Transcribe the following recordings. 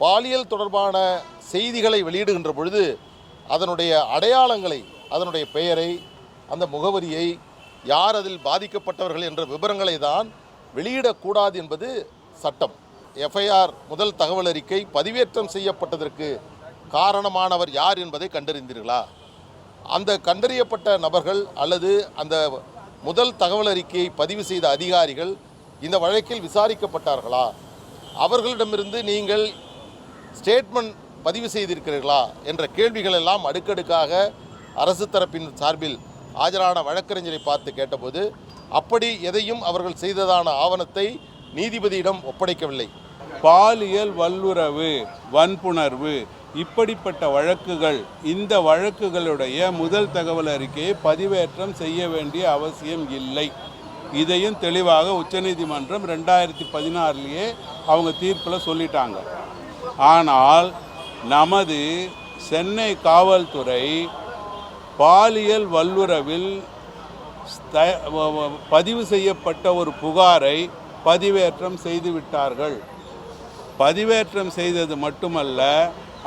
பாலியல் தொடர்பான செய்திகளை வெளியிடுகின்ற பொழுது அதனுடைய அடையாளங்களை, அதனுடைய பெயரை, அந்த முகவரியை, யார் அதில் பாதிக்கப்பட்டவர்கள் என்ற விவரங்களை தான் வெளியிடக்கூடாது என்பது சட்டம். எஃப்ஐஆர் முதல் தகவல் அறிக்கை பதிவேற்றம் செய்யப்பட்டதற்கு காரணமானவர் யார் என்பதை கண்டறிந்தீர்களா? அந்த கண்டறியப்பட்ட நபர்கள் அல்லது அந்த முதல் தகவல் அறிக்கையை பதிவு செய்த அதிகாரிகள் இந்த வழக்கில் விசாரிக்கப்பட்டார்களா? அவர்களிடமிருந்து நீங்கள் ஸ்டேட்மெண்ட் பதிவு செய்திருக்கிறீர்களா என்ற கேள்விகள் எல்லாம் அடுக்கடுக்காக அரசு தரப்பின் சார்பில் ஆஜரான வழக்கறிஞரை பார்த்து கேட்டபோது அப்படி எதையும் அவர்கள் செய்ததான ஆவணத்தை நீதிபதியிடம் ஒப்படைக்கவில்லை. பாலியல் வல்லுறவு, வன்புணர்வு இப்படிப்பட்ட வழக்குகள், இந்த வழக்குகளுடைய முதல் தகவல் அறிக்கையை பதிவேற்றம் செய்ய வேண்டிய அவசியம் இல்லை. இதையும் தெளிவாக உச்சநீதிமன்றம் 2016 அவங்க தீர்ப்பில் சொல்லிட்டாங்க. ஆனால் நமது சென்னை காவல்துறை பாலியல் வல்லுறவில் பதிவு செய்யப்பட்ட ஒரு புகாரை பதிவேற்றம் செய்து விட்டார்கள். பதிவேற்றம் செய்தது மட்டுமல்ல,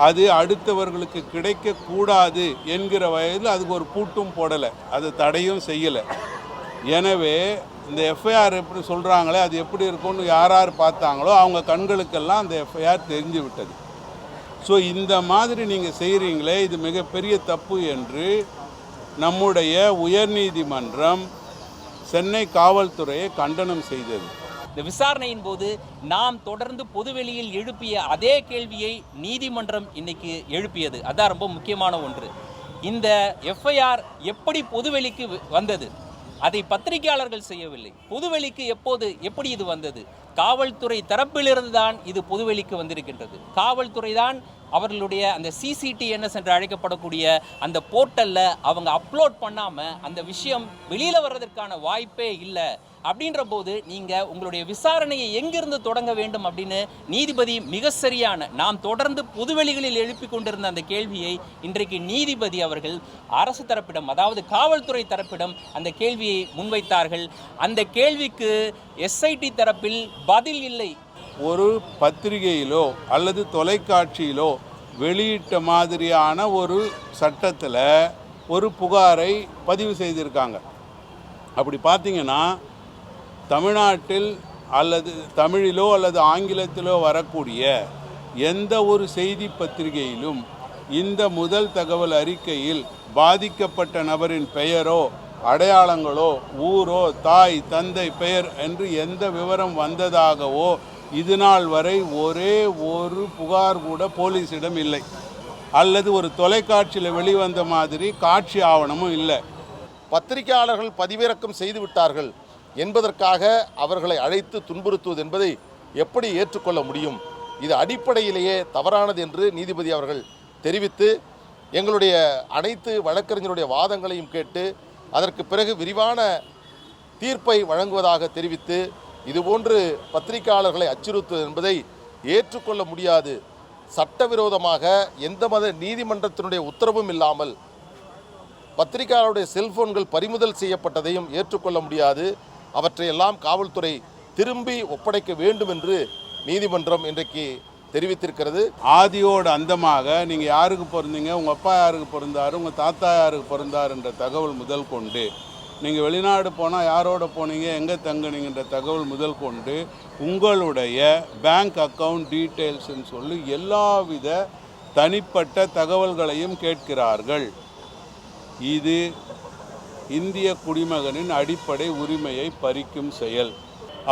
அது அடுத்தவர்களுக்கு கிடைக்கக்கூடாது என்கிற வயதில் அதுக்கு ஒரு பூட்டும் போடலை, அது தடையும் செய்யலை. எனவே இந்த எஃப்ஐஆர் எப்படி சொல்கிறாங்களே அது எப்படி இருக்கும்னு யார் யார் பார்த்தாங்களோ அவங்க கண்களுக்கெல்லாம் அந்த எஃப்ஐஆர் தெரிஞ்சு விட்டது. ஸோ இந்த மாதிரி நீங்கள் செய்கிறீங்களே, இது மிகப்பெரிய தப்பு என்று நம்முடைய உயர்நீதிமன்றம் சென்னை காவல்துறையை கண்டனம் செய்தது. இந்த விசாரணையின் போது நாம் தொடர்ந்து பொதுவெளியில் எழுப்பிய அதே கேள்வியை நீதிமன்றம் இன்னைக்கு எழுப்பியது. அதான் ரொம்ப முக்கியமான ஒன்று. இந்த எஃப்ஐஆர் எப்படி பொதுவெளிக்கு வந்தது? அதை பத்திரிகையாளர்கள் செய்யவில்லை. பொதுவெளிக்கு எப்படி இது வந்தது? காவல்துறை தரப்பிலிருந்து தான் இது பொதுவெளிக்கு வந்திருக்கின்றது. காவல்துறை தான் அவர்களுடைய அந்த CCTNS என்று அழைக்கப்படக்கூடிய அந்த போர்ட்டலில் அவங்க அப்லோட் பண்ணாமல் அந்த விஷயம் வெளியில் வர்றதற்கான வாய்ப்பே இல்லை. அப்படின்ற போது நீங்கள் உங்களுடைய விசாரணையை எங்கிருந்து தொடங்க வேண்டும் அப்படின்னு நீதிபதி மிக சரியான, நாம் தொடர்ந்து பொதுவெளிகளில் எழுப்பி கொண்டிருந்த அந்த கேள்வியை இன்றைக்கு நீதிபதி அவர்கள் அரசு தரப்பிடம், அதாவது காவல்துறை தரப்பிடம் அந்த கேள்வியை முன்வைத்தார்கள். அந்த கேள்விக்கு SIT தரப்பில் பதில் இல்லை. ஒரு பத்திரிகையிலோ அல்லது தொலைக்காட்சியிலோ வெளியிட்ட மாதிரியான ஒரு சட்டத்தில் ஒரு புகாரை பதிவு செய்திருக்காங்க. அப்படி பார்த்தீங்கன்னா தமிழ்நாட்டில் அல்லது தமிழிலோ அல்லது ஆங்கிலத்திலோ வரக்கூடிய எந்த ஒரு செய்தி பத்திரிகையிலும் இந்த முதல் தகவல் அறிக்கையில் பாதிக்கப்பட்ட நபரின் பெயரோ அடையாளங்களோ ஊரோ தாய் தந்தை பெயர் என்று எந்த விவரம் வந்ததாகவோ இது நாள் வரை ஒரே ஒரு புகார் கூட போலீஸிடம் இல்லை. அல்லது ஒரு தொலைக்காட்சியில் வெளிவந்த மாதிரி காட்சி ஆவணமும் இல்லை. பத்திரிகையாளர்கள் பதிவிறக்கம் செய்து விட்டார்கள் என்பதற்காக அவர்களை அழைத்து துன்புறுத்துவது என்பதை எப்படி ஏற்றுக்கொள்ள முடியும்? இது அடிப்படையிலேயே தவறானது என்று நீதிபதி அவர்கள் தெரிவித்து எங்களுடைய அனைத்து வழக்கறிஞருடைய வாதங்களையும் கேட்டு அதற்கு பிறகு விரிவான தீர்ப்பை வழங்குவதாக தெரிவித்து, இதுபோன்று பத்திரிகையாளர்களை அச்சுறுத்துவது என்பதை ஏற்றுக்கொள்ள முடியாது. சட்டவிரோதமாக எந்த நீதிமன்றத்தினுடைய உத்தரவும் இல்லாமல் பத்திரிகையாளருடைய செல்போன்கள் பறிமுதல் செய்யப்பட்டதையும் ஏற்றுக்கொள்ள முடியாது. அவற்றையெல்லாம் காவல்துறை திரும்பி ஒப்படைக்க வேண்டும் என்று நீதிமன்றம் இன்றைக்கு தெரிவித்திருக்கிறது. ஆதியோடு அந்தமாக நீங்கள் யாருக்கு பிறந்தீங்க, உங்கள் அப்பா யாருக்கு பிறந்தார், உங்கள் தாத்தா யாருக்கு பிறந்தார் என்ற தகவல் முதல் கொண்டு, நீங்கள் வெளிநாடு போனால் யாரோட போனீங்க, எங்கே தங்குனீங்கன்ற தகவல் முதல் கொண்டு, உங்களுடைய பேங்க் அக்கவுண்ட் டீட்டெயில்ஸ்ன்னு சொல்லி எல்லாவித தனிப்பட்ட தகவல்களையும் கேட்கிறார்கள். இது இந்திய குடிமகனின் அடிப்படை உரிமையை பறிக்கும் செயல்.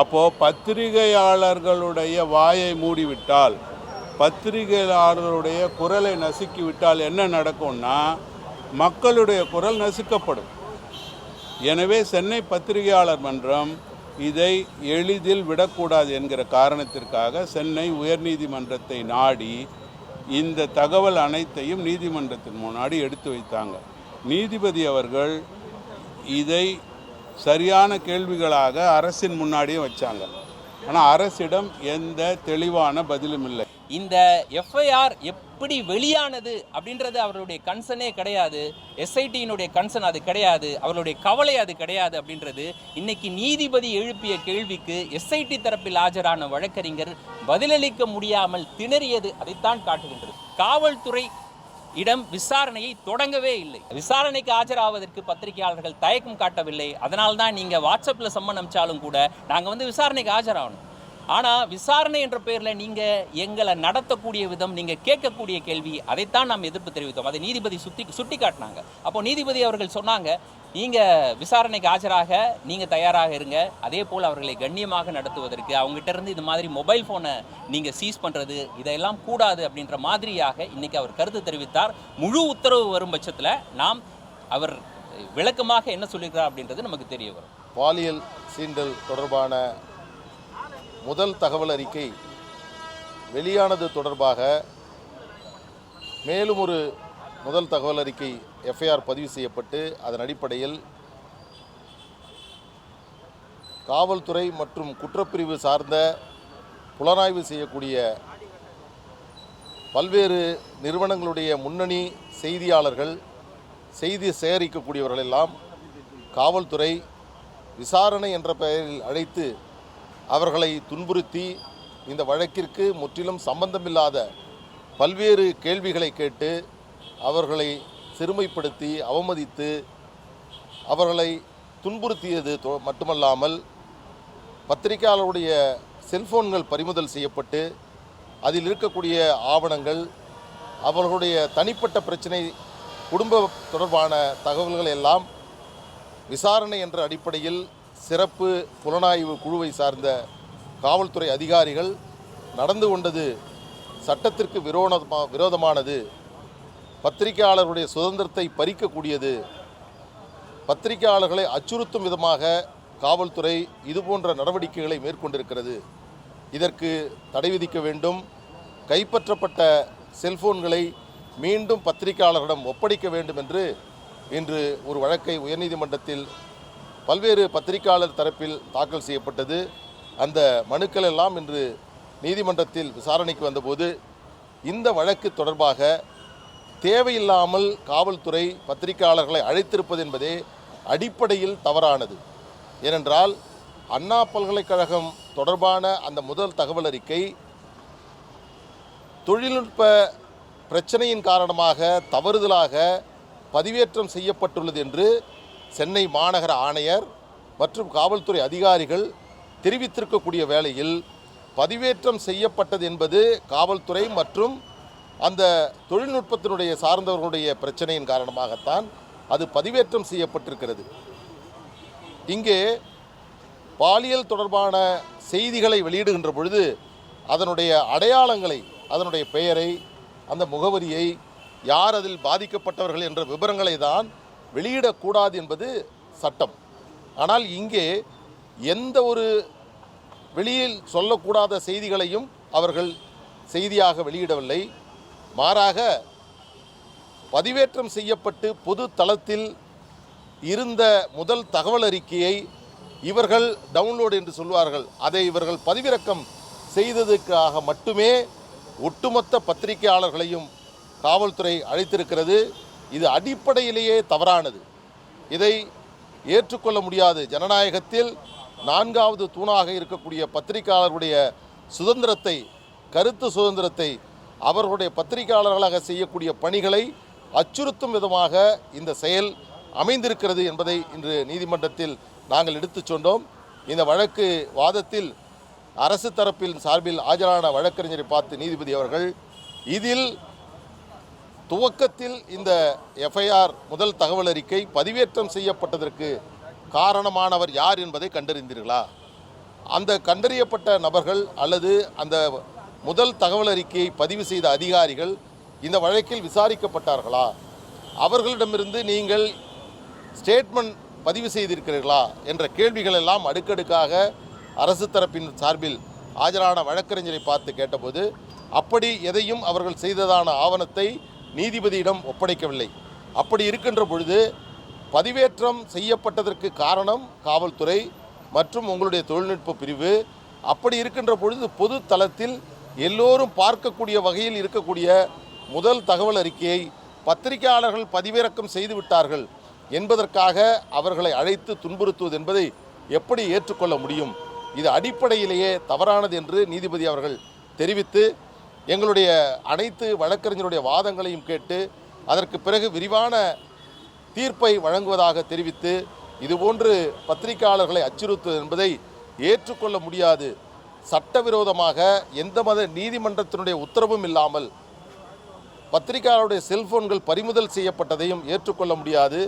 அப்போது பத்திரிகையாளர்களுடைய வாயை மூடிவிட்டால், பத்திரிகையாளர்களுடைய குரலை நசுக்கிவிட்டால் என்ன நடக்கும்னா மக்களுடைய குரல் நசுக்கப்படும். எனவே சென்னை பத்திரிகையாளர் மன்றம் இதை எளிதில் விடக்கூடாது என்கிற காரணத்திற்காக சென்னை உயர்நீதிமன்றத்தை நாடி இந்த தகவல் அனைத்தையும் நீதிமன்றத்தின் முன்னாடி எடுத்து வைத்தாங்க. நீதிபதி அவர்கள் இதை சரியான கேள்விகளாக அரசின் முன்னாடியும் வச்சாங்க. ஆனால் அரசிடம் எந்த தெளிவான பதிலும் இல்லை. இந்த எஃப்ஐஆர் எப்படி வெளியானது அப்படின்றது அவர்களுடைய கன்சர்னே கிடையாது. எஸ்ஐடியினுடைய கன்சர்ன் அது கிடையாது, அவர்களுடைய கவலை அது கிடையாது அப்படின்றது இன்னைக்கு நீதிபதி எழுப்பிய கேள்விக்கு எஸ்ஐடி தரப்பில் ஆஜரான வழக்கறிஞர் பதிலளிக்க முடியாமல் திணறியது அதைத்தான் காட்டுகின்றது. காவல்துறை இடம் விசாரணையை தொடங்கவே இல்லை. விசாரணைக்கு ஆஜராவதற்கு பத்திரிகையாளர்கள் தயக்கம் காட்டவில்லை. அதனால்தான் நீங்க வாட்ஸ்அப்ல சம்மன் அனுப்பிச்சாலும் கூட நாங்க விசாரணைக்கு ஆஜராகணும். ஆனால் விசாரணை என்ற பெயரில் நீங்கள் எங்களை நடத்தக்கூடிய விதம், நீங்கள் கேட்கக்கூடிய கேள்வி, அதைத்தான் நாம் எதிர்ப்பு தெரிவித்தோம். அதை நீதிபதி சுட்டி காட்டினாங்க. அப்போ நீதிபதி அவர்கள் சொன்னாங்க, நீங்கள் விசாரணைக்கு ஆஜராக நீங்கள் தயாராக இருங்க, அதே போல் அவர்களை கண்ணியமாக நடத்துவதற்கு அவங்ககிட்ட இருந்து இது மாதிரி மொபைல் ஃபோனை நீங்கள் சீஸ் பண்ணுறது இதெல்லாம் கூடாது அப்படின்ற மாதிரியாக இன்றைக்கி அவர் கருத்து தெரிவித்தார். முழு உத்தரவு வரும் பட்சத்தில் நாம் அவர் விளக்கமாக என்ன சொல்லியிருக்கிறார் அப்படின்றது நமக்கு தெரிய வரும். பாலியல் சீண்டல் தொடர்பான முதல் தகவல் அறிக்கை வெளியானது தொடர்பாக மேலும் ஒரு முதல் தகவல் அறிக்கை எஃப்ஐஆர் பதிவு செய்யப்பட்டு அதன் அடிப்படையில் காவல்துறை மற்றும் குற்றப்பிரிவு சார்ந்த புலனாய்வு செய்யக்கூடிய பல்வேறு நிறுவனங்களுடைய முன்னணி செய்தியாளர்கள், செய்தி சேகரிக்கக்கூடியவர்கள் எல்லாம் காவல்துறை விசாரணை என்ற பெயரில் அழைத்து அவர்களை துன்புறுத்தி இந்த வழக்கிற்கு முற்றிலும் சம்பந்தமில்லாத பல்வேறு கேள்விகளை கேட்டு அவர்களை சிறுமைப்படுத்தி அவமதித்து அவர்களை துன்புறுத்தியது மட்டுமல்லாமல் பத்திரிகையாளருடைய செல்போன்கள் பறிமுதல் செய்யப்பட்டு அதில் இருக்கக்கூடிய ஆவணங்கள், அவர்களுடைய தனிப்பட்ட பிரச்சனை, குடும்ப தொடர்பான தகவல்கள் எல்லாம் விசாரணை என்ற அடிப்படையில் சிறப்பு புலனாய்வு குழுவை சார்ந்த காவல்துறை அதிகாரிகள் நடந்து கொண்டது சட்டத்திற்கு விரோதமானது, பத்திரிகையாளர்களுடைய சுதந்திரத்தை பறிக்கக்கூடியது, பத்திரிகையாளர்களை அச்சுறுத்தும் விதமாக காவல்துறை இதுபோன்ற நடவடிக்கைகளை மேற்கொண்டிருக்கிறது. இதற்கு தடை விதிக்க வேண்டும். கைப்பற்றப்பட்ட செல்போன்களை மீண்டும் பத்திரிகையாளர்களிடம் ஒப்படைக்க வேண்டும் என்று இன்று ஒரு வழக்கை உயர்நீதிமன்றத்தில் பல்வேறு பத்திரிகையாளர் தரப்பில் தாக்கல் செய்யப்பட்டது. அந்த மனுக்கள் எல்லாம் இன்று நீதிமன்றத்தில் விசாரணைக்கு வந்தபோது இந்த வழக்கு தொடர்பாக தேவையில்லாமல் காவல்துறை பத்திரிகையாளர்களை அழைத்திருப்பது என்பதே அடிப்படையில் தவறானது. ஏனென்றால் அண்ணா பல்கலைக்கழகம் தொடர்பான அந்த முதல் தகவல் அறிக்கை தொழில்நுட்ப பிரச்சனையின் காரணமாக தவறுதலாக பதிவேற்றம் செய்யப்பட்டுள்ளது என்று சென்னை மாநகர ஆணையர் மற்றும் காவல்துறை அதிகாரிகள் தெரிவித்திருக்கக்கூடிய வேளையில் பதிவேற்றம் செய்யப்பட்டது என்பது காவல்துறை மற்றும் அந்த தொழில்நுட்பத்தினுடைய சார்ந்தவர்களுடைய பிரச்சனையின் காரணமாகத்தான் அது பதிவேற்றம் செய்யப்பட்டிருக்கிறது. இங்கே பாலியல் தொடர்பான செய்திகளை வெளியிடுகின்ற பொழுது அதனுடைய அடையாளங்களை, அதனுடைய பெயரை, அந்த முகவரியை, யார் அதில் பாதிக்கப்பட்டவர்கள் என்ற விவரங்களை தான் வெளியிடக்கூடாது என்பது சட்டம். ஆனால் இங்கே எந்த ஒரு வெளியில் சொல்லக்கூடாத செய்திகளையும் அவர்கள் செய்தியாக வெளியிடவில்லை. மாறாக பதிவேற்றம் செய்யப்பட்டு பொது தளத்தில் இருந்த முதல் தகவல் அறிக்கையை இவர்கள் டவுன்லோடு என்று சொல்வார்கள், அதை இவர்கள் பதிவிறக்கம் செய்ததுக்காக மட்டுமே ஒட்டுமொத்த பத்திரிகையாளர்களையும் காவல்துறை அழைத்திருக்கிறது. இது அடிப்படையிலேயே தவறானது. இதை ஏற்றுக்கொள்ள முடியாது. ஜனநாயகத்தில் 4வது தூணாக இருக்கக்கூடிய பத்திரிகையாளர்களுடைய சுதந்திரத்தை, கருத்து சுதந்திரத்தை, அவர்களுடைய பத்திரிகையாளர்களாக செய்யக்கூடிய பணிகளை அச்சுறுத்தும் விதமாக இந்த செயல் அமைந்திருக்கிறது என்பதை இன்று நீதிமன்றத்தில் நாங்கள் எடுத்துச் சொன்னோம். இந்த வழக்கு வாதத்தில் அரசு தரப்பில் சார்பில் ஆஜரான வழக்கறிஞரை பார்த்து நீதிபதி அவர்கள், இதில் துவக்கத்தில் இந்த எஃப்ஐஆர் முதல் தகவல் அறிக்கை பதிவேற்றம் செய்யப்பட்டதற்கு காரணமானவர் யார் என்பதை கண்டறிந்தீர்களா? அந்த கண்டறியப்பட்ட நபர்கள் அல்லது அந்த முதல் தகவல் அறிக்கையை பதிவு செய்த அதிகாரிகள் இந்த வழக்கில் விசாரிக்கப்பட்டார்களா? அவர்களிடமிருந்து நீங்கள் ஸ்டேட்மெண்ட் பதிவு செய்திருக்கிறீர்களா என்ற கேள்விகள் எல்லாம் அடுக்கடுக்காக அரசு தரப்பின் சார்பில் ஆஜரான வழக்கறிஞரை பார்த்து கேட்டபோது அப்படி எதையும் அவர்கள் செய்ததான ஆவணத்தை நீதிபதியிடம் ஒப்படைக்கவில்லை. அப்படி இருக்கின்ற பொழுது பதிவேற்றம் செய்யப்பட்டதற்கு காரணம் காவல்துறை மற்றும் உங்களுடைய தொழில்நுட்ப பிரிவு. அப்படி இருக்கின்ற பொழுது பொது தளத்தில் எல்லோரும் பார்க்கக்கூடிய வகையில் இருக்கக்கூடிய முதல் தகவல் அறிக்கையை பத்திரிகையாளர்கள் பதிவிறக்கம் செய்து விட்டார்கள் என்பதற்காக அவர்களை அழைத்து துன்புறுத்துவது என்பதை எப்படி ஏற்றுக்கொள்ள முடியும்? இது அடிப்படையிலேயே தவறானது என்று நீதிபதி அவர்கள் தெரிவித்து எங்களுடைய அனைத்து வழக்கறிஞருடைய வாதங்களையும் கேட்டு அதற்கு பிறகு விரிவான தீர்ப்பை வழங்குவதாக தெரிவித்து இதுபோன்று பத்திரிகையாளர்களை அச்சுறுத்துவது என்பதை ஏற்றுக்கொள்ள முடியாது. சட்டவிரோதமாக எந்த நீதிமன்றத்தினுடைய உத்தரவும் இல்லாமல் பத்திரிகையாளருடைய செல்போன்கள் பறிமுதல் செய்யப்பட்டதையும் ஏற்றுக்கொள்ள முடியாது.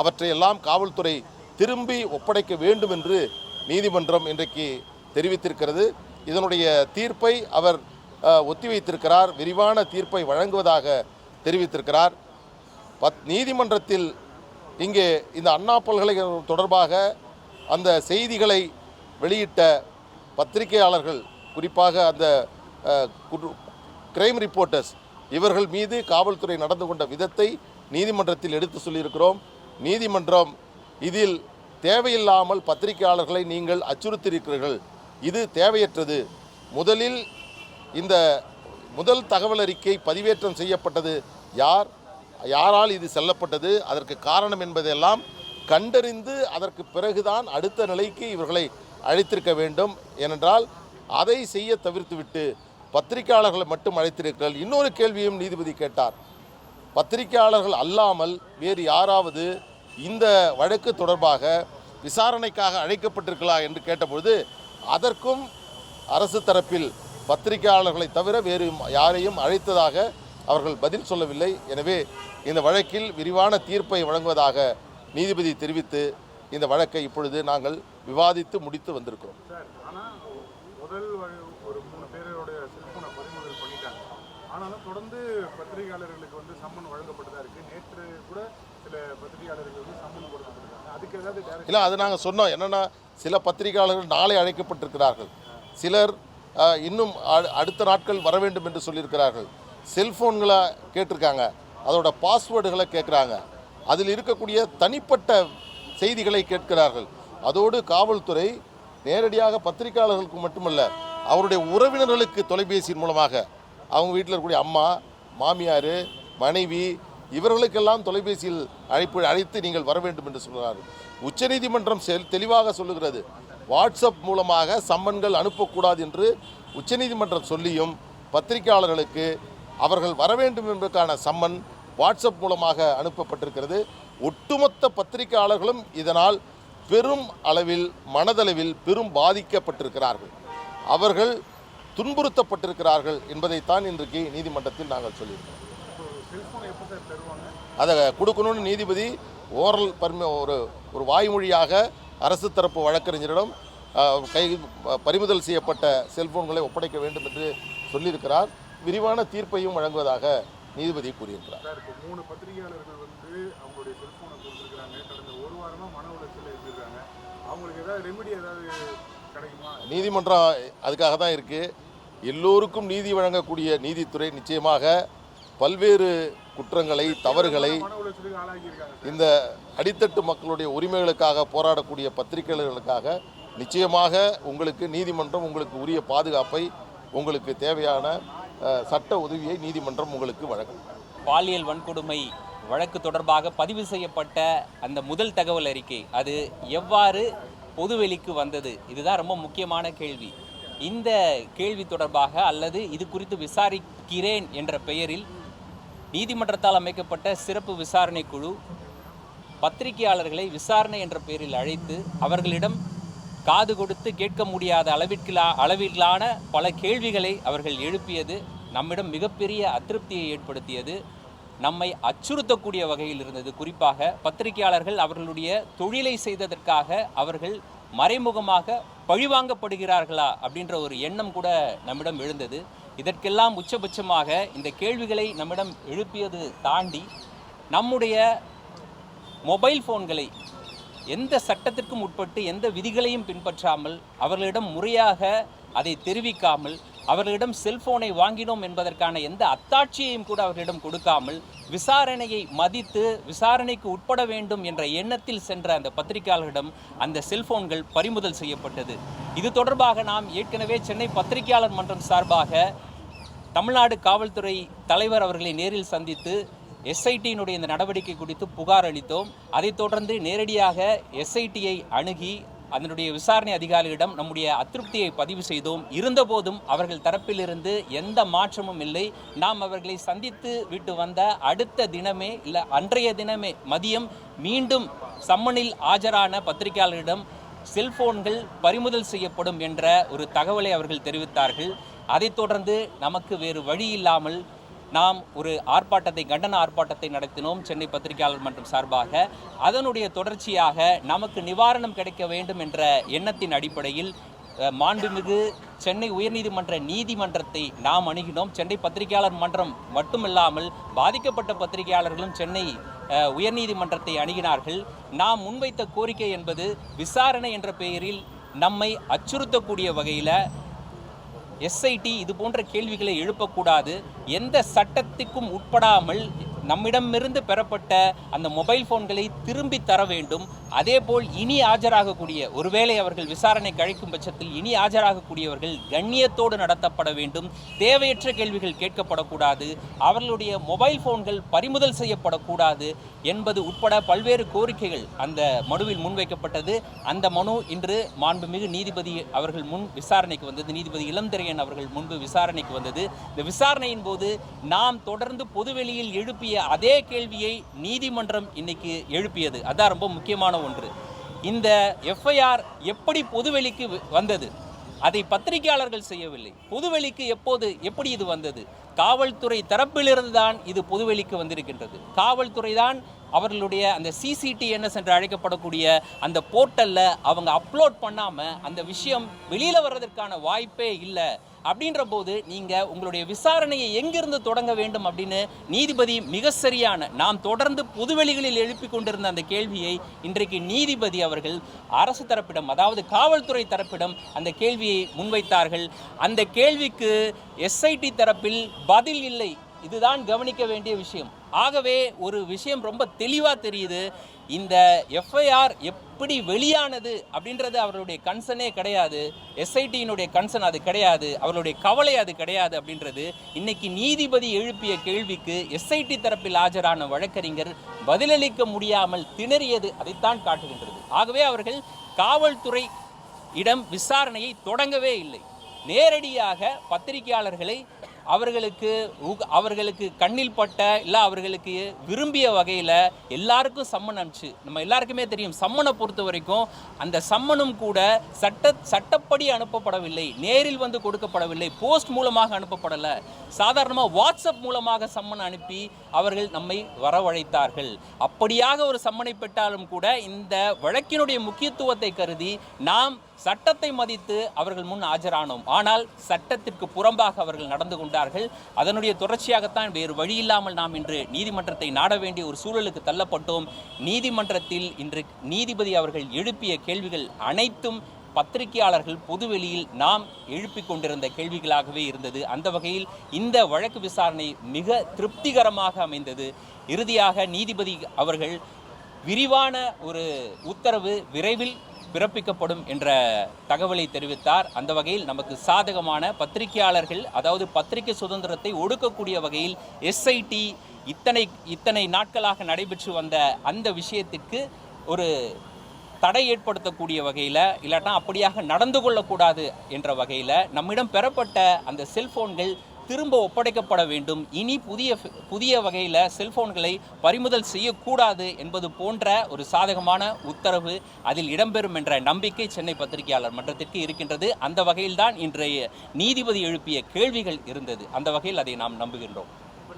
அவற்றையெல்லாம் காவல்துறை திரும்பி ஒப்படைக்க வேண்டும் என்று நீதிமன்றம் இன்றைக்கு தெரிவித்திருக்கிறது. இதனுடைய தீர்ப்பை அவர் ஒத்திவைத்திருக்கிறார். விரிவான தீர்ப்பை வழங்குவதாக தெரிவித்திருக்கிறார். நீதிமன்றத்தில் இங்கே இந்த அண்ணா பல்கலைக்கழகம் தொடர்பாக அந்த செய்திகளை வெளியிட்ட பத்திரிகையாளர்கள், குறிப்பாக அந்த கிரைம் ரிப்போர்ட்டர்ஸ், இவர்கள் மீது காவல்துறை நடந்து கொண்ட விதத்தை நீதிமன்றத்தில் எடுத்து சொல்லியிருக்கிறோம். நீதிமன்றம் இதில் தேவையில்லாமல் பத்திரிகையாளர்களை நீங்கள் அச்சுறுத்தியிருக்கிறீர்கள், இது தேவையற்றது. முதலில் இந்த முதல் தகவல் அறிக்கை பதிவேற்றம் செய்யப்பட்டது யாரால் இது செல்லப்பட்டது, அதற்கு காரணம் என்பதெல்லாம் கண்டறிந்து அதற்கு பிறகுதான் அடுத்த நிலைக்கு இவர்களை அழைத்திருக்க வேண்டும். ஏனென்றால் அதை செய்ய தவிர்த்துவிட்டு பத்திரிகையாளர்களை மட்டும் அழைத்திருக்கிறார்கள். இன்னொரு கேள்வியும் நீதிபதி கேட்டார். பத்திரிகையாளர்கள் அல்லாமல் வேறு யாராவது இந்த வழக்கு தொடர்பாக விசாரணைக்காக அழைக்கப்பட்டிருக்கலாம் என்று கேட்டபொழுது அதற்கும் அரசு தரப்பில் பத்திரிகையாளர்களை தவிர வேறு யாரையும் அழைத்ததாக அவர்கள் பதில் சொல்லவில்லை. எனவே இந்த வழக்கில் விரிவான தீர்ப்பை வழங்குவதாக நீதிபதி தெரிவித்து இந்த வழக்கை இப்பொழுது நாங்கள் விவாதித்து முடித்து வந்திருக்கிறோம். சார், ஆனால் முதல் ஒரு 3 பேரோடைய செல்போனை பறிமுதல் பண்ணிட்டாங்க. ஆனாலும் தொடர்ந்து பத்திரிகையாளர்களுக்கு சம்மன் வழங்கப்பட்டதாக இருக்குது. நேற்று கூட சில பத்திரிகையாளர்கள் சம்மன் கொடுத்துருக்காங்க. அதுக்கு ஏதாவது இல்லை, அது நாங்கள் சொன்னோம். என்னென்னா, சில பத்திரிகையாளர்கள் நாளை அழைக்கப்பட்டிருக்கிறார்கள், சிலர் இன்னும் அடுத்த நாட்கள் வர வேண்டும் என்று சொல்லியிருக்கிறார்கள். செல்ஃபோன்களை கேட்டிருக்காங்க, அதோட பாஸ்வேர்டுகளை கேட்குறாங்க, அதில் இருக்கக்கூடிய தனிப்பட்ட செய்திகளை கேட்கிறார்கள். அதோடு காவல்துறை நேரடியாக பத்திரிகையாளர்களுக்கு மட்டுமல்ல, அவருடைய உறவினர்களுக்கு தொலைபேசியின் மூலமாக அவங்க வீட்டில் இருக்கக்கூடிய அம்மா, மாமியார், மனைவி, இவர்களுக்கெல்லாம் தொலைபேசியில் அழைத்து நீங்கள் வர வேண்டும் என்று சொல்கிறார்கள். உச்சநீதிமன்றம் தெளிவாக சொல்லுகிறது, வாட்ஸ்அப் மூலமாக சம்மன்கள் அனுப்பக்கூடாது என்று உச்சநீதிமன்றம் சொல்லியும் பத்திரிகையாளர்களுக்கு அவர்கள் வர வேண்டும் என்பதற்கான சம்மன் வாட்ஸ்அப் மூலமாக அனுப்பப்பட்டிருக்கிறது. ஒட்டுமொத்த பத்திரிகையாளர்களும் இதனால் பெரும் அளவில் மனதளவில் பெரும் பாதிக்கப்பட்டிருக்கிறார்கள், அவர்கள் துன்புறுத்தப்பட்டிருக்கிறார்கள் என்பதைத்தான் இன்றைக்கு நீதிமன்றத்தில் நாங்கள் சொல்லியிருக்கோம். அதை கொடுக்கணும்னு நீதிபதி ஓரல் ஒரு வாய்மொழியாக அரசு தரப்பு வழக்கறிஞரிடம் பறிமுதல் செய்யப்பட்ட செல்போன்களை ஒப்படைக்க வேண்டும் என்று சொல்லியிருக்கிறார். விரிவான தீர்ப்பையும் வழங்குவதாக நீதிபதி கூறியிருக்கிறார். 3 பத்திரிகையாளர்கள் அவங்களுடைய செல்போனை கொடுத்துருக்காங்க. கடந்த ஒரு வாரமாக மன உளைச்சல் இருந்திருக்காங்க. அவங்களுக்கு ஏதாவது ரெமெடி ஏதாவது கிடைக்குமா? நீதிமன்றம் அதுக்காக தான் இருக்குது. எல்லோருக்கும் நீதி வழங்கக்கூடிய நீதித்துறை நிச்சயமாக பல்வேறு குற்றங்களை, தவறுகளை, இந்த அடித்தட்டு மக்களுடைய உரிமைகளுக்காக போராடக்கூடிய பத்திரிகையாளர்களுக்காக நிச்சயமாக உங்களுக்கு நீதிமன்றம் உங்களுக்கு உரிய பாதுகாப்பை, உங்களுக்கு தேவையான சட்ட உதவியை நீதிமன்றம் உங்களுக்கு வழங்கும். பாலியல் வன்கொடுமை வழக்கு தொடர்பாக பதிவு செய்யப்பட்ட அந்த முதல் தகவல் அறிக்கை அது எவ்வாறு பொதுவெளிக்கு வந்தது? இதுதான் ரொம்ப முக்கியமான கேள்வி. இந்த கேள்வி தொடர்பாக அல்லது இது குறித்து விசாரிக்கிறேன் என்ற பெயரில் நீதிமன்றத்தால் அமைக்கப்பட்ட சிறப்பு விசாரணை குழு பத்திரிகையாளர்களை விசாரணை என்ற பெயரில் அழைத்து அவர்களிடம் காது கொடுத்து கேட்க முடியாத அளவிலான பல கேள்விகளை அவர்கள் எழுப்பியது நம்மிடம் மிகப்பெரிய அதிருப்தியை ஏற்படுத்தியது, நம்மை அச்சுறுத்தக்கூடிய வகையில் இருந்தது. குறிப்பாக பத்திரிகையாளர்கள் அவர்களுடைய தொழிலை செய்ததற்காக அவர்கள் மறைமுகமாக பழிவாங்கப்படுகிறார்களா அப்படின்ற ஒரு எண்ணம் கூட நம்மிடம் எழுந்தது. இதற்கெல்லாம் உச்சபட்சமாக இந்த கேள்விகளை நம்மிடம் எழுப்பியது தாண்டி நம்முடைய மொபைல் ஃபோன்களை எந்த சட்டத்திற்கும் உட்பட்டு எந்த விதிகளையும் பின்பற்றாமல், அவர்களிடம் முறையாக அதை தெரிவிக்காமல், அவர்களிடம் செல்போனை வாங்கினோம் என்பதற்கான எந்த அத்தாட்சியையும் கூட அவர்களிடம் கொடுக்காமல், விசாரணையை மதித்து விசாரணைக்கு உட்பட வேண்டும் என்ற எண்ணத்தில் சென்ற அந்த பத்திரிகையாளர்களிடம் அந்த செல்போன்கள் பறிமுதல் செய்யப்பட்டது. இது தொடர்பாக நாம் ஏற்கனவே சென்னை பத்திரிகையாளர் மன்றம் சார்பாக தமிழ்நாடு காவல்துறை தலைவர் அவர்களை நேரில் சந்தித்து எஸ்ஐடியினுடைய இந்த நடவடிக்கை குறித்து புகார் அளித்தோம். அதைத் தொடர்ந்து நேரடியாக எஸ்ஐடியை அணுகி அதனுடைய விசாரணை அதிகாரிகளிடம் நம்முடைய அதிருப்தியை பதிவு செய்தோம். இருந்தபோதும் அவர்கள் தரப்பிலிருந்து எந்த மாற்றமும் இல்லை. நாம் அவர்களை சந்தித்து விட்டு வந்த அடுத்த தினமே இல்லை அன்றைய தினமே மதியம் மீண்டும் சம்மனில் ஆஜரான பத்திரிகையாளர்களிடம் செல்போன்கள் பறிமுதல் செய்யப்படும் என்ற ஒரு தகவலை அவர்கள் தெரிவித்தார்கள். அதைத் தொடர்ந்து நமக்கு வேறு வழி இல்லாமல் நாம் ஒரு கண்டன ஆர்ப்பாட்டத்தை நடத்தினோம் சென்னை பத்திரிகையாளர் மன்றம் சார்பாக. அதனுடைய தொடர்ச்சியாக நமக்கு நிவாரணம் கிடைக்க வேண்டும் என்ற எண்ணத்தின் அடிப்படையில் மாண்புமிகு சென்னை உயர்நீதிமன்ற நீதிமன்றத்தை நாம் அணுகினோம். சென்னை பத்திரிகையாளர் மன்றம் மட்டுமில்லாமல் பாதிக்கப்பட்ட பத்திரிகையாளர்களும் சென்னை உயர்நீதிமன்றத்தை அணுகினார்கள். நாம் முன்வைத்த கோரிக்கை என்பது விசாரணை என்ற பெயரில் நம்மை அச்சுறுத்தக்கூடிய வகையில் எஸ்ஐடி இது போன்ற கேள்விகளை எழுப்பக்கூடாது. எந்த சட்டத்துக்கும் உட்படாமல் நம்மிடமிருந்து பெறப்பட்ட அந்த மொபைல் ஃபோன்களை திரும்பி தர வேண்டும். அதேபோல் இனி ஆஜராகக்கூடிய ஒருவேளை அவர்கள் விசாரணைக்கு அழைக்கும் பட்சத்தில் இனி ஆஜராகக்கூடியவர்கள் கண்ணியத்தோடு நடத்தப்பட வேண்டும். தேவையற்ற கேள்விகள் கேட்கப்படக்கூடாது. அவர்களுடைய மொபைல் ஃபோன்கள் பறிமுதல் செய்யப்படக்கூடாது என்பது உட்பட பல்வேறு கோரிக்கைகள் அந்த மனுவில் முன்வைக்கப்பட்டது. அந்த மனு இன்று மாண்புமிகு நீதிபதி அவர்கள் முன் விசாரணைக்கு வந்தது. நீதிபதி இளந்திரையன் அவர்கள் முன்பு விசாரணைக்கு வந்தது. இந்த விசாரணையின் போது நாம் தொடர்ந்து பொதுவெளியில் எழுப்பிய அதே கேள்வியை நீதிமன்றம் இன்னைக்கு எழுப்பியது. அதான் ரொம்ப முக்கியமான ஒன்று. இந்த எஃப்ஐஆர் எப்படி பொதுவெளிக்கு வந்தது? அதை பத்திரிகையாளர்கள் செய்யவில்லை. பொதுவெளிக்கு எப்படி இது வந்தது? காவல்துறை தரப்பிலிருந்து தான் இது பொதுவெளிக்கு வந்திருக்கின்றது. காவல்துறை தான் அவர்களுடைய அந்த CCTNS என்று அழைக்கப்படக்கூடிய அந்த போர்ட்டலில் அவங்க அப்லோட் பண்ணாமல் அந்த விஷயம் வெளியில் வர்றதற்கான வாய்ப்பே இல்லை. அப்படின்ற போது நீங்கள் உங்களுடைய விசாரணையை எங்கிருந்து தொடங்க வேண்டும் அப்படின்னு நீதிபதி மிக சரியான நாம் தொடர்ந்து பொதுவெளிகளில் எழுப்பி கொண்டிருந்த அந்த கேள்வியை இன்றைக்கு நீதிபதி அவர்கள் அரசு தரப்பிடம், அதாவது காவல்துறை தரப்பிடம் அந்த கேள்வியை முன்வைத்தார்கள். அந்த கேள்விக்கு SIT தரப்பில் பதில் இல்லை. இதுதான் கவனிக்க வேண்டிய விஷயம். ஆகவே ஒரு விஷயம் ரொம்ப தெளிவாக தெரியுது. இந்த எஃப்ஐஆர் எப்படி வெளியானது அப்படின்றது அவர்களுடைய கன்சர்னே கிடையாது. SITயினுடைய கன்சர்ன் அது கிடையாது. அவர்களுடைய கவலை அது கிடையாது. அப்படின்றது இன்னைக்கு நீதிபதி எழுப்பிய கேள்விக்கு SIT தரப்பில் ஆஜரான வழக்கறிஞர் பதிலளிக்க முடியாமல் திணறியது அதைத்தான் காட்டுகின்றது. ஆகவே அவர்கள் காவல்துறை இடம் விசாரணையை தொடங்கவே இல்லை. நேரடியாக பத்திரிகையாளர்களை அவர்களுக்கு கண்ணில் பட்ட இல்லை அவர்களுக்கு விரும்பிய வகையில் எல்லாருக்கும் சம்மன் அனுப்பிச்சு. நம்ம எல்லாருக்குமே தெரியும் சம்மனை பொறுத்த வரைக்கும் அந்த சம்மனும் கூட சட்டப்படி அனுப்பப்படவில்லை, நேரில் வந்து கொடுக்கப்படவில்லை, போஸ்ட் மூலமாக அனுப்பப்படலை. சாதாரணமாக வாட்ஸ்அப் மூலமாக சம்மன் அனுப்பி அவர்கள் நம்மை வரவழைத்தார்கள். அப்படியாக ஒரு சம்மனை பெற்றாலும் கூட இந்த வழக்கினுடைய முக்கியத்துவத்தை கருதி நாம் சட்டத்தை மதித்து அவர்கள் முன் ஆஜரானோம். ஆனால் சட்டத்திற்கு புறம்பாக அவர்கள் நடந்து கொண்டார்கள். அதனுடைய தொடர்ச்சியாகத்தான் வேறு வழியில்லாமல் நாம் இன்று நீதிமன்றத்தை நாட வேண்டிய ஒரு சூழலுக்கு தள்ளப்பட்டோம். நீதிமன்றத்தில் இன்று நீதிபதி அவர்கள் எழுப்பிய கேள்விகள் அனைத்தும் பத்திரிகையாளர்கள் பொதுவெளியில் நாம் எழுப்பிக் கொண்டிருந்த கேள்விகளாகவே இருந்தது. அந்த வகையில் இந்த வழக்கு விசாரணை மிக திருப்திகரமாக அமைந்தது. இறுதியாக நீதிபதி அவர்கள் விரிவான ஒரு உத்தரவு விரைவில் பிறப்பிக்கப்படும் என்ற தகவலை தெரிவித்தார். அந்த வகையில் நமக்கு சாதகமான பத்திரிகையாளர்கள், அதாவது பத்திரிகை சுதந்திரத்தை ஒடுக்கக்கூடிய வகையில் SIT இத்தனை நாட்களாக நடைபெற்று வந்த அந்த விஷயத்திற்கு ஒரு தடை ஏற்படுத்தக்கூடிய வகையில், இல்லாட்டா அப்படியாக நடந்து கொள்ளக்கூடாது என்ற வகையில் நம்மிடம் பெறப்பட்ட அந்த செல்போன்கள் திரும்ப ஒப்படைக்கப்பட வேண்டும். இனி புதிய வகையில் செல்போன்களை பறிமுதல் செய்யக்கூடாது என்பது போன்ற ஒரு சாதகமான உத்தரவு அதில் இடம்பெறும் என்ற நம்பிக்கை சென்னை பத்திரிகையாளர் மன்றத்திற்கு இருக்கின்றது. அந்த வகையில்தான் இன்றைய நீதிபதி எழுப்பிய கேள்விகள் இருந்தது. அந்த வகையில் அதை நாம் நம்புகின்றோம்.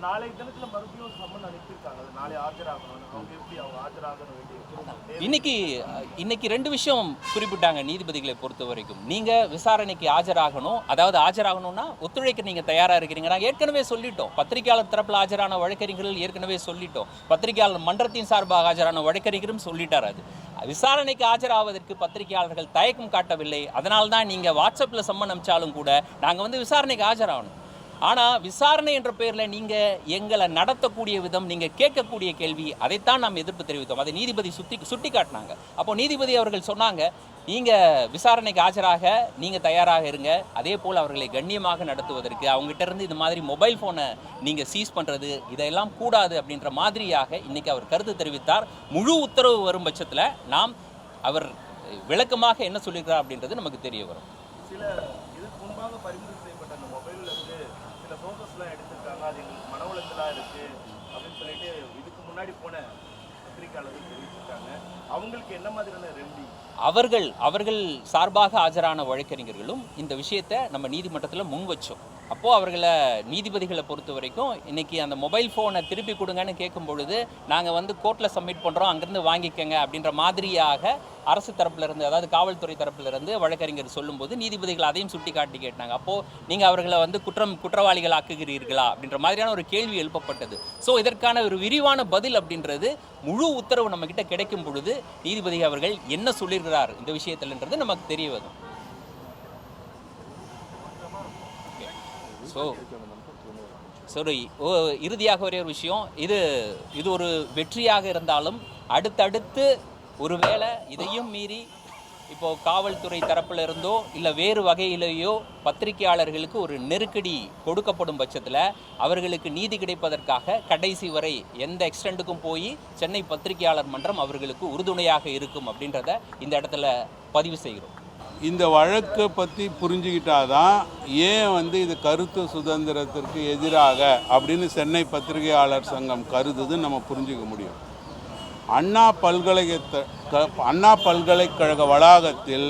நாளை தினத்தில் மறுபடியும் சம்மன் அனுப்பியிருக்காங்க. நாளை ஆஜராகணும். அவங்க எப்படி அவங்க ஆஜராகணும் வேண்டிய இன்னைக்கு ரெண்டு விஷயம் குறிப்பிட்டாங்க நீதிபதிகளை பொறுத்த வரைக்கும். நீங்கள் விசாரணைக்கு ஆஜராகணும், அதாவது ஆஜராகணும்னா ஒத்துழைக்க நீங்கள் தயாராக இருக்கிறீங்க. நாங்கள் ஏற்கனவே சொல்லிட்டோம். பத்திரிகையாளர் தரப்பில் ஆஜரான வழக்கறிஞர்கள் ஏற்கனவே சொல்லிட்டோம். பத்திரிகையாளர் மன்றத்தின் சார்பாக ஆஜரான வழக்கறிஞரும் சொல்லிட்டார். அது விசாரணைக்கு ஆஜராவதற்கு பத்திரிகையாளர்கள் தயக்கம் காட்டவில்லை. அதனால்தான் நீங்கள் வாட்ஸ்அப்பில் சம்மன் அனுப்பிச்சாலும் கூட நாங்கள் விசாரணைக்கு ஆஜராகணும். ஆனால் விசாரணை என்ற பேரில் நீங்கள் எங்களை நடத்தக்கூடிய விதம், நீங்கள் கேட்கக்கூடிய கேள்வி, அதைத்தான் நாம் எதிர்ப்பு தெரிவித்தோம். அதை நீதிபதி சுட்டி காட்டினாங்க. அப்போ நீதிபதி அவர்கள் சொன்னாங்க, நீங்கள் விசாரணைக்கு ஆஜராக நீங்கள் தயாராக இருங்க, அதே போல் அவர்களை கண்ணியமாக நடத்துவதற்கு அவங்ககிட்ட இருந்து இது மாதிரி மொபைல் ஃபோனை நீங்கள் சீஸ் பண்ணுறது இதெல்லாம் கூடாது அப்படின்ற மாதிரியாக இன்றைக்கி அவர் கருத்து தெரிவித்தார். முழு உத்தரவு வரும் பட்சத்தில் நாம் அவர் விளக்கமாக என்ன சொல்லியிருக்கிறார் அப்படின்றது நமக்கு தெரிய வரும். சில இதுக்கு முன்பாக பறிமுதல் செய்யப்பட்ட அந்த மொபைலில் வந்து சில ஃபோட்டோஸ்லாம் எடுத்திருக்காங்க, அது எங்களுக்கு மன உளைச்சலாக இருக்குது அப்படின்னு சொல்லிட்டு இதுக்கு முன்னாடி போன பத்திரிகையாளர்கள் தெரிவிச்சிருக்காங்க. அவங்களுக்கு என்ன மாதிரியான ரெமெடி? அவர்கள் சார்பாக ஆஜரான வழக்கறிஞர்களும் இந்த விஷயத்தை நம்ம நீதிமன்றத்தில் முன் வச்சோம். அப்போது அவர்களை நீதிபதிகளை பொறுத்த வரைக்கும் இன்றைக்கி அந்த மொபைல் ஃபோனை திருப்பி கொடுங்கன்னு கேட்கும் பொழுது நாங்கள் வந்து கோர்ட்டில் சப்மிட் பண்ணுறோம், அங்கேருந்து வாங்கிக்கங்க அப்படின்ற மாதிரியாக அரசு தரப்பிலிருந்து, அதாவது காவல்துறை தரப்பிலிருந்து வழக்கறிஞர் சொல்லும்போது நீதிபதிகள் அதையும் சுட்டி காட்டி கேட்டாங்க. அப்போது நீங்கள் அவர்களை வந்து குற்றவாளிகள் ஆக்குகிறீர்களா அப்படின்ற மாதிரியான ஒரு கேள்வி எழுப்பப்பட்டது. ஸோ இதற்கான ஒரு விரிவான பதில் அப்படின்றது முழு உத்தரவு நம்மக்கிட்ட கிடைக்கும் பொழுது நீதிபதி அவர்கள் என்ன சொல்லியிருக்கிறார் இந்த விஷயத்தில்ன்றது நமக்கு தெரிய வரும். இறுதியாக ஒரே ஒரு விஷயம், இது ஒரு வெற்றியாக இருந்தாலும் அடுத்தடுத்து ஒருவேளை இதையும் மீறி இப்போது காவல்துறை தரப்பில் இருந்தோ இல்லை வேறு வகையிலேயோ பத்திரிகையாளர்களுக்கு ஒரு நெருக்கடி கொடுக்கப்படும் பட்சத்தில் அவர்களுக்கு நீதி கிடைப்பதற்காக கடைசி வரை எந்த எக்ஸ்டெண்டுக்கும் போய் சென்னை பத்திரிகையாளர் மன்றம் அவர்களுக்கு உறுதுணையாக இருக்கும் அப்படின்றத இந்த இடத்துல பதிவு செய்கிறோம். இந்த வழக்கை பற்றி புரிஞ்சுக்கிட்டாதான் ஏன் வந்து இது கருத்து சுதந்திரத்திற்கு எதிராக அப்படின்னு சென்னை பத்திரிகையாளர் சங்கம் கருதுதுன்னு நம்ம புரிஞ்சுக்க முடியும். அண்ணா பல்கலைக்கழக வளாகத்தில்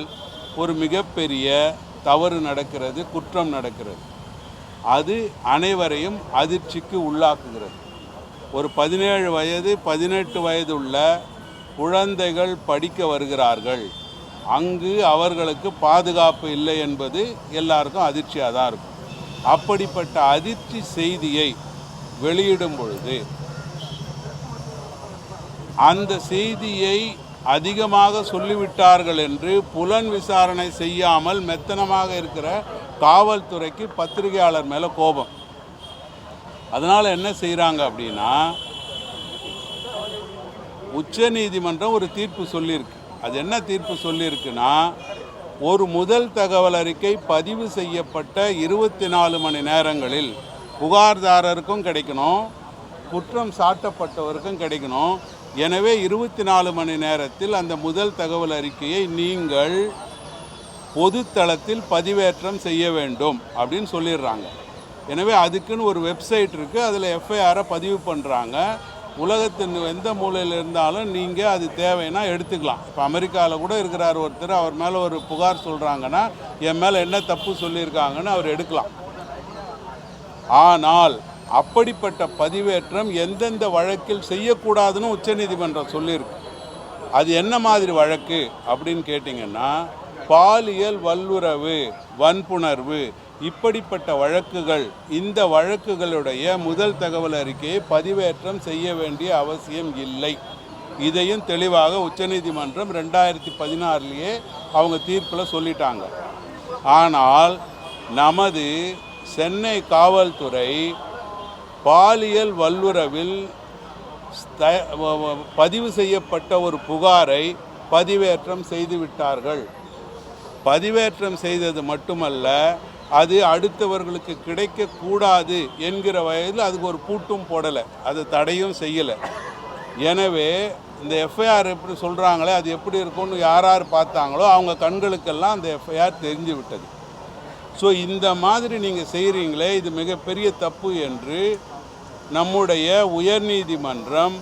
ஒரு மிகப்பெரிய தவறு நடக்கிறது, குற்றம் நடக்கிறது. அது அனைவரையும் அதிர்ச்சிக்கு உள்ளாக்குகிறது. ஒரு 17 வயது 18 வயது உள்ள குழந்தைகள் படிக்க வருகிறார்கள். அங்கு அவர்களுக்கு பாதுகாப்பு இல்லை என்பது எல்லாருக்கும் அதிர்ச்சியாக தான் இருக்கும். அப்படிப்பட்ட அதிர்ச்சி செய்தியை வெளியிடும் பொழுது அந்த செய்தியை அதிகமாக சொல்லிவிட்டார்கள் என்று புலன் விசாரணை செய்யாமல் மெத்தனமாக இருக்கிற காவல்துறைக்கு பத்திரிகையாளர் மேலே கோபம். அதனால் என்ன செய்கிறாங்க அப்படின்னா, உச்சநீதிமன்றம் ஒரு தீர்ப்பு சொல்லியிருக்கு. அது என்ன தீர்ப்பு சொல்லியிருக்குன்னா, ஒரு முதல் தகவல் அறிக்கை பதிவு செய்யப்பட்ட 24 மணி நேரங்களில் புகார்தாரருக்கும் கிடைக்கணும், குற்றம் சாட்டப்பட்டவருக்கும் கிடைக்கணும். எனவே 24 மணி நேரத்தில் அந்த முதல் தகவல் அறிக்கையை நீங்கள் பொதுத்தளத்தில் பதிவேற்றம் செய்ய வேண்டும் அப்படின்னு சொல்லிடுறாங்க. எனவே அதுக்குன்னு ஒரு வெப்சைட் இருக்குது, அதில் எஃப்ஐஆரை பதிவு பண்ணுறாங்க. உலகத்தின் எந்த மூலையில் இருந்தாலும் நீங்கள் அது தேவைன்னா எடுத்துக்கலாம். இப்போ அமெரிக்காவில் கூட இருக்கிறார் ஒருத்தர், அவர் மேலே ஒரு புகார் சொல்கிறாங்கன்னா என் மேலே என்ன தப்பு சொல்லியிருக்காங்கன்னு அவர் எடுக்கலாம். ஆனால் அப்படிப்பட்ட பதிவேற்றம் எந்தெந்த வழக்கில் செய்யக்கூடாதுன்னு உச்சநீதிமன்றம் சொல்லியிருக்கு. அது என்ன மாதிரி வழக்கு அப்படின்னு கேட்டிங்கன்னா, பாலியல் வல்லுறவு, வன்புணர்வு, இப்படிப்பட்ட வழக்குகள். இந்த வழக்குகளுடைய முதல் தகவல் அறிக்கையை பதிவேற்றம் செய்ய வேண்டிய அவசியம் இல்லை. இதையும் தெளிவாக உச்சநீதிமன்றம் 2016 அவங்க தீர்ப்பில் சொல்லிட்டாங்க. ஆனால் நமது சென்னை காவல்துறை பாலியல் வல்லுறவில் பதிவு செய்யப்பட்ட ஒரு புகாரை பதிவேற்றம் செய்துவிட்டார்கள். பதிவேற்றம் செய்தது மட்டுமல்ல, அது அடுத்தவர்களுக்கு கிடைக்கக்கூடாது என்கிற வகையில் அதுக்கு ஒரு பூட்டும் போடலை, அது தடையும் செய்யலை. எனவே இந்த எஃப்ஐஆர் எப்படி சொல்கிறாங்களே அது எப்படி இருக்கும்னு யார் யார் பார்த்தாங்களோ அவங்க கண்களுக்கெல்லாம் அந்த எஃப்ஐஆர் தெரிஞ்சு விட்டது. ஸோ இந்த மாதிரி நீங்கள் செய்கிறீங்களே, இது மிகப்பெரிய தப்பு என்று நம்முடைய உயர்நீதிமன்றம்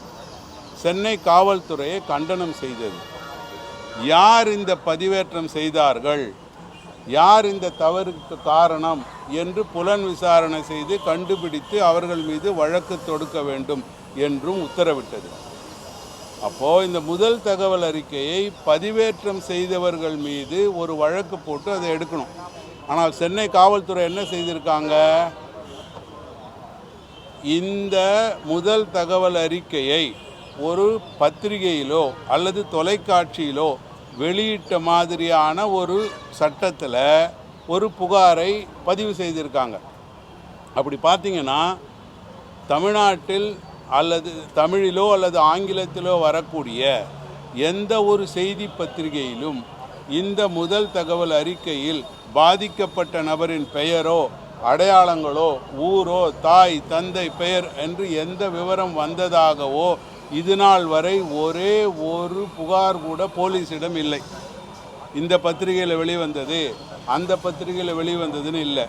சென்னை காவல்துறையை கண்டனம் செய்தது. யார் இந்த பதிவேற்றம் செய்தார்கள், யார் இந்த தவறுக்கு காரணம் என்று புலன் விசாரணை செய்து கண்டுபிடித்து அவர்கள் மீது வழக்கு தொடுக்க வேண்டும் என்றும் உத்தரவிட்டது. அப்போது இந்த முதல் தகவல் அறிக்கையை பதிவேற்றம் செய்தவர்கள் மீது ஒரு வழக்கு போட்டு அதை எடுக்கணும். ஆனால் சென்னை காவல்துறை என்ன செய்திருக்காங்க, இந்த முதல் தகவல் அறிக்கையை ஒரு பத்திரிகையிலோ அல்லது தொலைக்காட்சியிலோ வெளியிட்ட மாதிரியான ஒரு சட்டத்தில் ஒரு புகாரை பதிவு செய்திருக்காங்க. அப்படி பார்த்தீங்கன்னா தமிழ்நாட்டில் அல்லது தமிழிலோ அல்லது ஆங்கிலத்திலோ வரக்கூடிய எந்த ஒரு செய்தி பத்திரிகையிலும் இந்த முதல் தகவல் அறிக்கையில் பாதிக்கப்பட்ட நபரின் பெயரோ அடையாளங்களோ ஊரோ தாய் தந்தை பெயர் என்று எந்த விவரம் வந்ததாகவோ இதுநாள் வரை ஒரே ஒரு புகார் கூட போலீஸிடம் இல்லை. இந்த பத்திரிகையில் வெளிவந்தது அந்த பத்திரிகையில் வெளிவந்ததுன்னு இல்லை,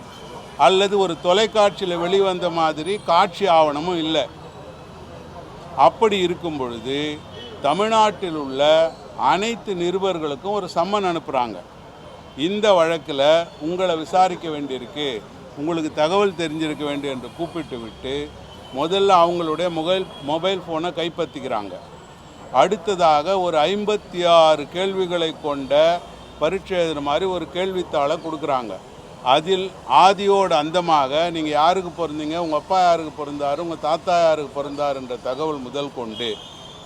அல்லது ஒரு தொலைக்காட்சியில் வெளிவந்த மாதிரி காட்சி ஆவணமும் இல்லை. அப்படி இருக்கும் பொழுது தமிழ்நாட்டில் உள்ள அனைத்து நிருபர்களுக்கும் ஒரு சம்மன் அனுப்புகிறாங்க. இந்த வழக்கில் உங்களை விசாரிக்க வேண்டியிருக்கு, உங்களுக்கு தகவல் தெரிஞ்சிருக்க வேண்டும் என்று கூப்பிட்டு விட்டு முதல்ல அவங்களுடைய மொபைல் ஃபோனை கைப்பற்றிக்கிறாங்க. அடுத்ததாக ஒரு 56 கேள்விகளை கொண்ட பரீட்சை எழுதுகிற மாதிரி ஒரு கேள்வித்தாளை கொடுக்குறாங்க. அதில் ஆதியோடு அந்தமாக நீங்கள் யாருக்கு பிறந்தீங்க, உங்கள் அப்பா யாருக்கு பிறந்தார், உங்கள் தாத்தா யாருக்கு பிறந்தார் என்ற தகவல் முதல் கொண்டு,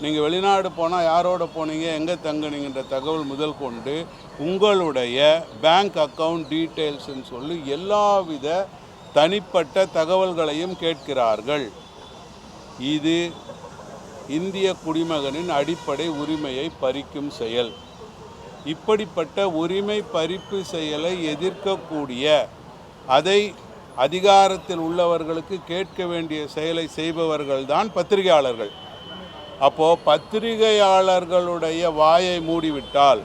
நீங்கள் வெளிநாடு போனால் யாரோட போனீங்க, எங்கே தங்குனீங்கன்ற தகவல் முதல் கொண்டு, உங்களுடைய பேங்க் அக்கவுண்ட் டீட்டெயில்ஸ்ன்னு சொல்லி எல்லாவித தனிப்பட்ட தகவல்களையும் கேட்கிறார்கள். இது இந்திய குடிமகனின் அடிப்படை உரிமையை பறிக்கும் செயல். இப்படிப்பட்ட உரிமை பறிப்பு செயலை எதிர்க்கக்கூடிய, அதை அதிகாரத்தில் உள்ளவர்களுக்கு கேட்க வேண்டிய செயலை செய்பவர்கள்தான் பத்திரிகையாளர்கள். அப்போது பத்திரிகையாளர்களுடைய வாயை மூடிவிட்டால்,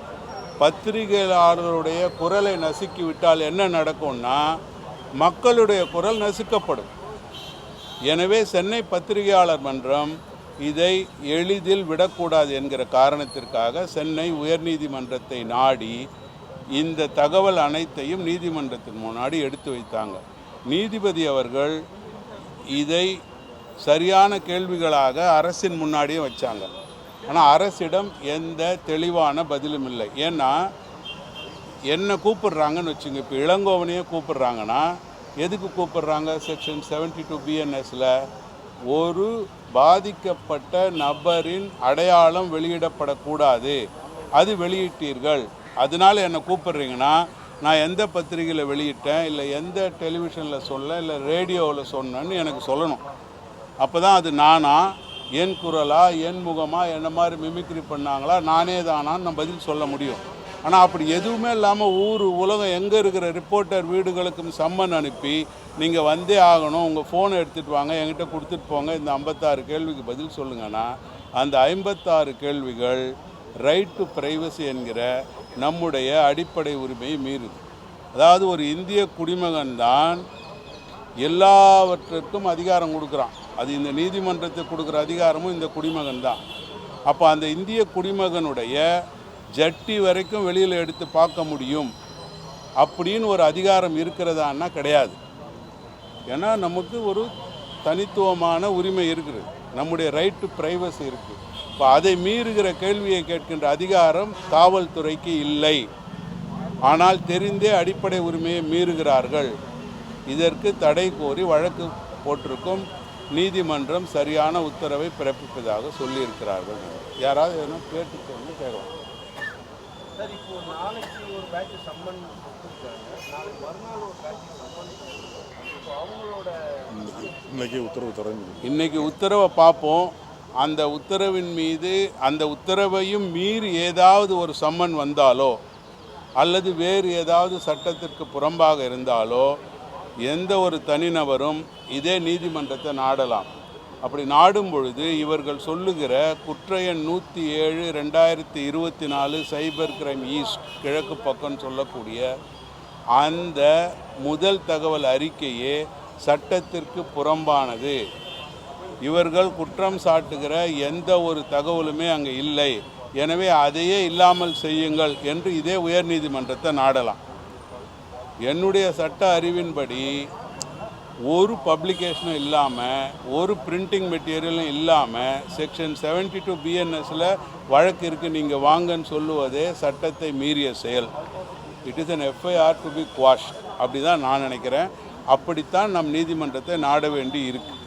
பத்திரிகையாளர்களுடைய குரலை நசுக்கிவிட்டால் என்ன நடக்கும்னா மக்களுடைய குரல் நசுக்கப்படும். எனவே சென்னை பத்திரிகையாளர் மன்றம் இதை எளிதில் விடக்கூடாது என்கிற காரணத்திற்காக சென்னை உயர்நீதிமன்றத்தை நாடி இந்த தகவல் அனைத்தையும் நீதிமன்றத்தின் முன்னாடி எடுத்து வைத்தாங்க. நீதிபதி அவர்கள் இதை சரியான கேள்விகளாக அரசின் முன்னாடியே வச்சாங்க. ஆனால் அரசிடம் எந்த தெளிவான பதிலும் இல்லை. ஏன்னா என்ன கூப்பிடுறாங்கன்னு வச்சுங்க, இப்போ இளங்கோவனையே கூப்பிடுறாங்கன்னா எதுக்கு கூப்பிடுறாங்க? செக்ஷன் 72 BNSல ஒரு பாதிக்கப்பட்ட நபரின் அடையாளம் வெளியிடப்படக்கூடாது, அது வெளியிட்டீர்கள், அதனால் என்னை கூப்பிடுறீங்கன்னா நான் எந்த பத்திரிகையில் வெளியிட்டேன், இல்லை எந்த டெலிவிஷனில் சொல்ல, இல்லை ரேடியோவில் சொன்னேன்னு எனக்கு சொல்லணும். அப்போ தான் அது நானா, என் குரலா, என் முகமா, என்ன மாதிரி மிமிக்ரி பண்ணாங்களா, நானே தானான்னு நான் பதில் சொல்ல முடியும். ஆனால் அப்படி எதுவுமே இல்லாமல் ஊர் உலகம் எங்கே இருக்கிற ரிப்போர்ட்டர் வீடுகளுக்கும் சம்மன் அனுப்பி நீங்கள் வந்தே ஆகணும், உங்கள் ஃபோனை எடுத்துகிட்டு வாங்க, என்கிட்ட கொடுத்துட்டு போங்க, இந்த 56 கேள்விக்கு பதில் சொல்லுங்கன்னா அந்த 56 கேள்விகள் ரைட் டு ப்ரைவசி என்கிற நம்முடைய அடிப்படை உரிமையை மீறுது. அதாவது ஒரு இந்திய குடிமகன் தான் எல்லாவற்றிற்கும் அதிகாரம் கொடுக்குறான். அது இந்த நீதிமன்றத்துக்கு கொடுக்குற அதிகாரமும் இந்த குடிமகன் தான். அப்போ அந்த இந்திய குடிமகனுடைய ஜட்டி வரைக்கும் வெளியில் எடுத்து பார்க்க முடியும் அப்படின்னு ஒரு அதிகாரம் இருக்கிறதான்னா கிடையாது. ஏன்னா நமக்கு ஒரு தனித்துவமான உரிமை இருக்குது, நம்முடைய ரைட் டு ப்ரைவசி இருக்குது. இப்போ அதை மீறுகிற கேள்வியை கேட்கின்ற அதிகாரம் காவல்துறைக்கு இல்லை. ஆனால் தெரிந்தே அடிப்படை உரிமையை மீறுகிறார்கள். இதற்கு தடை கோரி வழக்கு போட்டிருக்கும். நீதிமன்றம் சரியான உத்தரவை பிறப்பிப்பதாக சொல்லியிருக்கிறார்கள். யாராவது எதனா கேட்டுக்கொண்டு கேட்கலாம். சார், இப்போ நாளைக்கு ஒரு பேட்ச் சம்மன் கொடுத்துருக்காங்க, நாளைக்கு மறுநாள் ஒரு பேட்ச் சம்மன், இப்போ அவங்களோட இன்னைக்கு உத்தரவை பார்ப்போம். அந்த உத்தரவின் மீது, அந்த உத்தரவையும் மீறி ஏதாவது ஒரு சம்மன் வந்தாலோ அல்லது வேறு ஏதாவது சட்டத்திற்கு புறம்பாக இருந்தாலோ எந்த ஒரு தனிநபரும் இதே நீதிமன்றத்தை நாடலாம். அப்படி நாடும் பொழுது இவர்கள் சொல்லுகிற குற்ற எண் 107/2024 சைபர் கிரைம் ஈஸ்ட் கிழக்கு பக்கம் சொல்லக்கூடிய அந்த முதல் தகவல் அறிக்கையே சட்டத்திற்கு புறம்பானது. இவர்கள் குற்றம் சாட்டுகிற எந்த ஒரு தகவலுமே அங்கே இல்லை, எனவே அதையே இல்லாமல் செய்யுங்கள் என்று இதே உயர்நீதிமன்றத்தை நாடலாம். என்னுடைய சட்ட அறிவின்படி ஒரு பப்ளிகேஷனும் இல்லாமல், ஒரு பிரிண்டிங் மெட்டீரியலும் இல்லாமல் செக்ஷன் 72 BNSல வழக்கு இருக்குது, நீங்கள் வாங்கன்னு சொல்லுவதே சட்டத்தை மீறிய செயல். It is an FIR to be quashed. அப்படி தான் நான் நினைக்கிறேன். அப்படித்தான் நம் நீதிமன்றத்தை நாட வேண்டி இருக்குது.